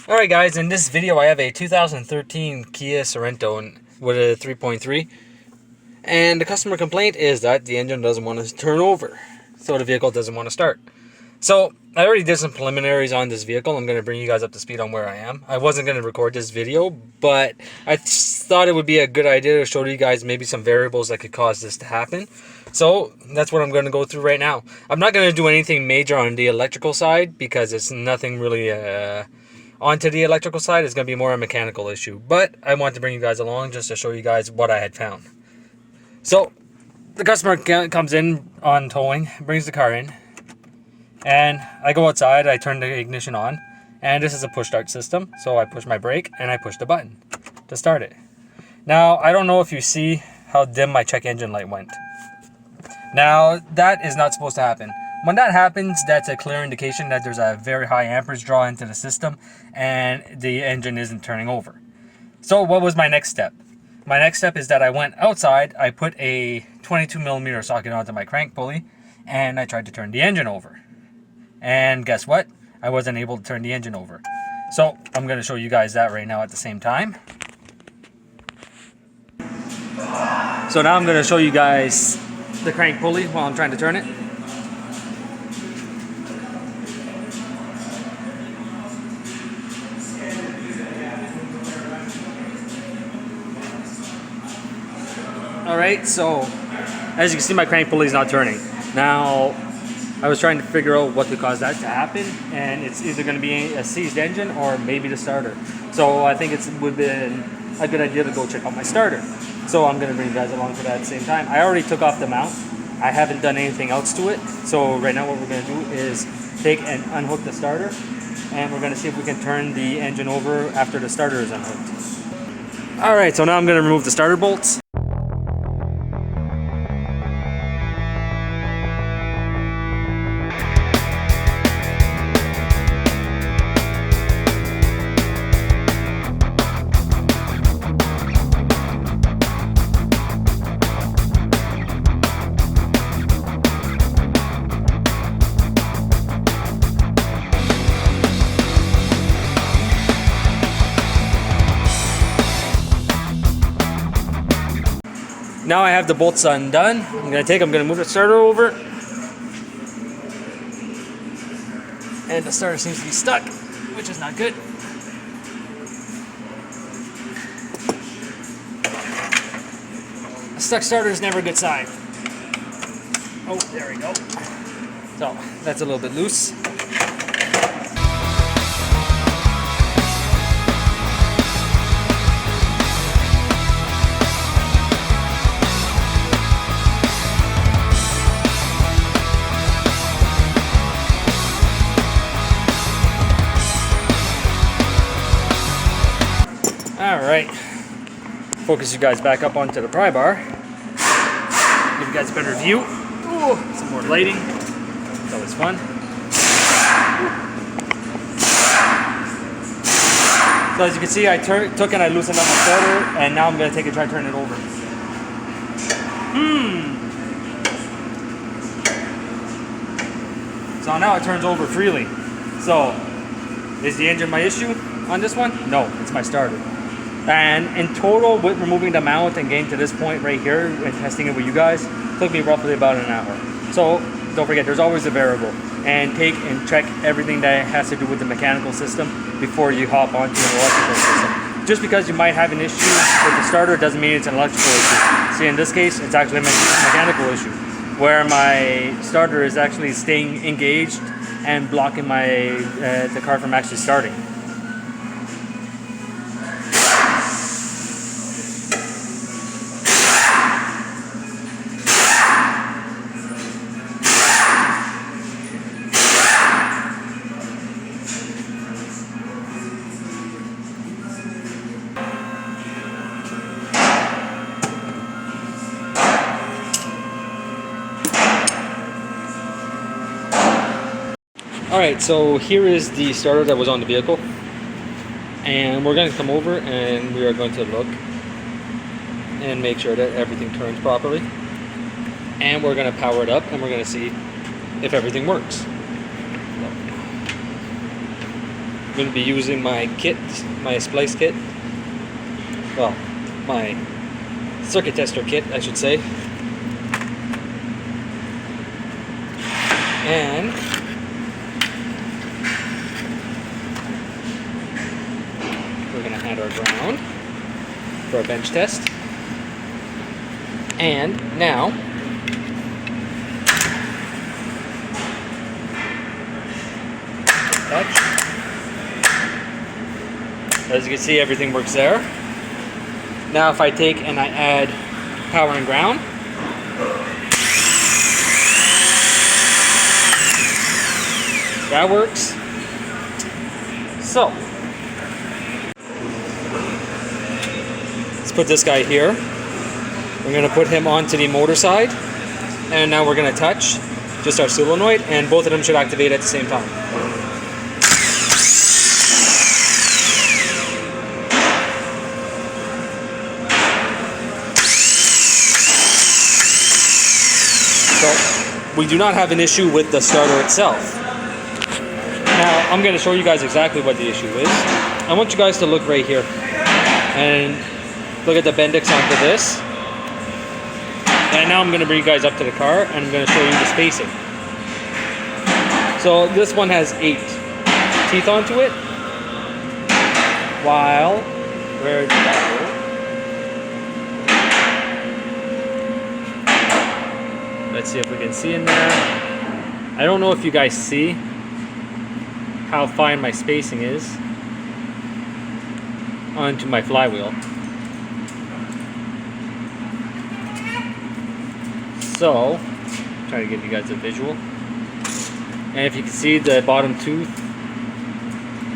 Alright guys, in this video I have a 2013 Kia Sorento with a 3.3, and the customer complaint is that the engine doesn't want to turn over, so the vehicle doesn't want to start. So I already did some preliminaries on this vehicle. I'm going to bring you guys up to speed on where I am. I wasn't going to record this video, but I thought it would be a good idea to show you guys maybe some variables that could cause this to happen. So that's what I'm going to go through right now. I'm not going to do anything major on the electrical side because it's nothing really onto the electrical side. Is going to be more a mechanical issue, but I want to bring you guys along just to show you guys what I had found. So the customer comes in on towing, brings the car in, and I go outside. I turn the ignition on, and this is a push start system, so I push my brake and I push the button to start it. Now I don't know if you see how dim my check engine light went. Now that is not supposed to happen. When that happens, that's a clear indication that there's a very high amperage draw into the system and the engine isn't turning over. So what was my next step? My next step is that I went outside, I put a 22mm socket onto my crank pulley, and I tried to turn the engine over. And guess what? I wasn't able to turn the engine over. So I'm going to show you guys that right now at the same time. So now I'm going to show you guys the crank pulley while I'm trying to turn it. Alright, so as you can see, my crank pulley is not turning. Now, I was trying to figure out what could cause that to happen, and it's either going to be a seized engine or maybe the starter. So I think it would have been a good idea to go check out my starter. So I'm going to bring you guys along for that at the same time. I already took off the mount. I haven't done anything else to it. So right now what we're going to do is take and unhook the starter, and we're going to see if we can turn the engine over after the starter is unhooked. Alright, so now I'm going to remove the starter bolts. Now I have the bolts undone. I'm going to move the starter over. And the starter seems to be stuck, which is not good. A stuck starter is never a good sign. Oh, there we go. So, that's a little bit loose. Alright, focus you guys back up onto the pry bar. Give you guys a better view. Ooh, some more lighting. It's always fun. So as you can see, I took and I loosened up my starter, and now I'm going to take and try to turn it over. So now it turns over freely. So, is the engine my issue on this one? No, it's my starter. And in total, with removing the mount and getting to this point right here and testing it with you guys, took me roughly about an hour. So don't forget, there's always a variable, and take and check everything that has to do with the mechanical system before you hop onto an electrical system. Just because you might have an issue with the starter doesn't mean it's an electrical issue. See, in this case, it's actually a mechanical issue, where my starter is actually staying engaged and blocking the car from actually starting. Alright, so here is the starter that was on the vehicle, and we're going to come over and we are going to look and make sure that everything turns properly, and we're going to power it up and we're going to see if everything works. I'm going to be using my kit, my splice kit. Well, my circuit tester kit, I should say. And we're going to add our ground for a bench test. And now touch. As you can see, everything works there. Now if I take and I add power and ground, that works. So let's put this guy here. We're going to put him onto the motor side, and now we're going to touch just our solenoid, and both of them should activate at the same time. So we do not have an issue with the starter itself. Now I'm going to show you guys exactly what the issue is. I want you guys to look right here and look at the Bendix onto this. And now I'm going to bring you guys up to the car, and I'm going to show you the spacing. So this one has 8 teeth onto it, while, where did that go? Let's see if we can see in there. I don't know if you guys see how fine my spacing is onto my flywheel. So, try to give you guys a visual. And if you can see, the bottom tooth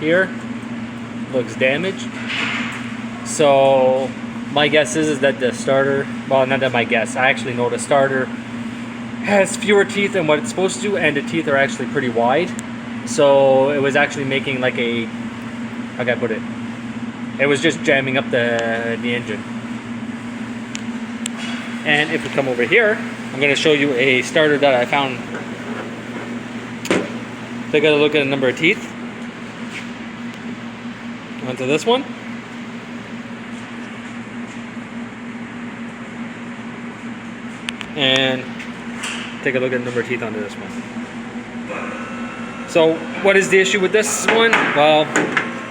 here looks damaged. So my guess is that the starter, well, not that my guess, I actually know the starter has fewer teeth than what it's supposed to, and the teeth are actually pretty wide. So it was actually making like a, how can I put it? It was just jamming up the engine. And if we come over here, I'm going to show you a starter that I found. Take a look at the number of teeth onto this one. And take a look at the number of teeth onto this one. So what is the issue with this one? Well,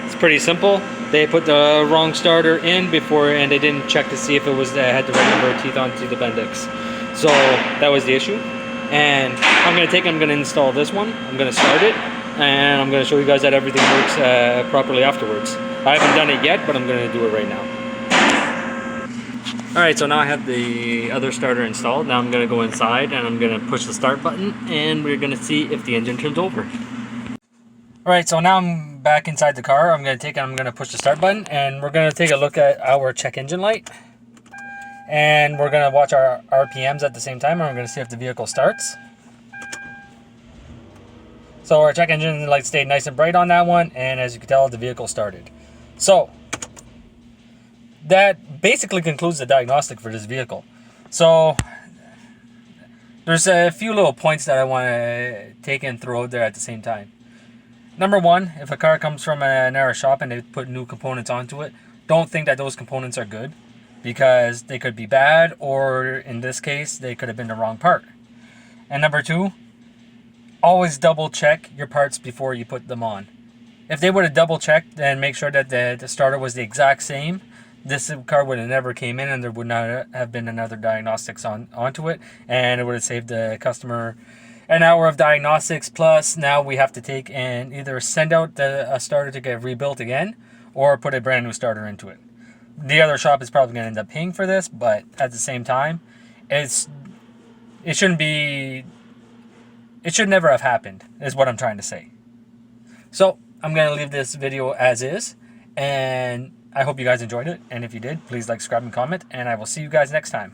it's pretty simple. They put the wrong starter in before, and they didn't check to see if it was had the right number of teeth onto the Bendix. So that was the issue. And I'm going to install this one. I'm going to start it, and I'm going to show you guys that everything works properly afterwards. I haven't done it yet, but I'm going to do it right now. Alright, so now I have the other starter installed. Now I'm going to go inside, and I'm going to push the start button, and we're going to see if the engine turns over. Alright, so now I'm back inside the car. I'm going to push the start button, and we're going to take a look at our check engine light. And we're going to watch our RPMs at the same time, and we're going to see if the vehicle starts. So our check engine light stayed nice and bright on that one, and as you can tell, the vehicle started. So that basically concludes the diagnostic for this vehicle. So there's a few little points that I want to take and throw out there at the same time. Number one, if a car comes from an era shop and they put new components onto it, don't think that those components are good, because they could be bad, or in this case, they could have been the wrong part. And number two, always double check your parts before you put them on. If they would have double checked and make sure that the starter was the exact same, this car would have never came in, and there would not have been another diagnostics onto it, and it would have saved the customer an hour of diagnostics, plus now we have to take and either send out a starter to get rebuilt again, or put a brand new starter into it. The other shop is probably going to end up paying for this, but at the same time, it should never have happened, is what I'm trying to say. So I'm going to leave this video as is, and I hope you guys enjoyed it. And if you did, please like, subscribe, and comment, and I will see you guys next time.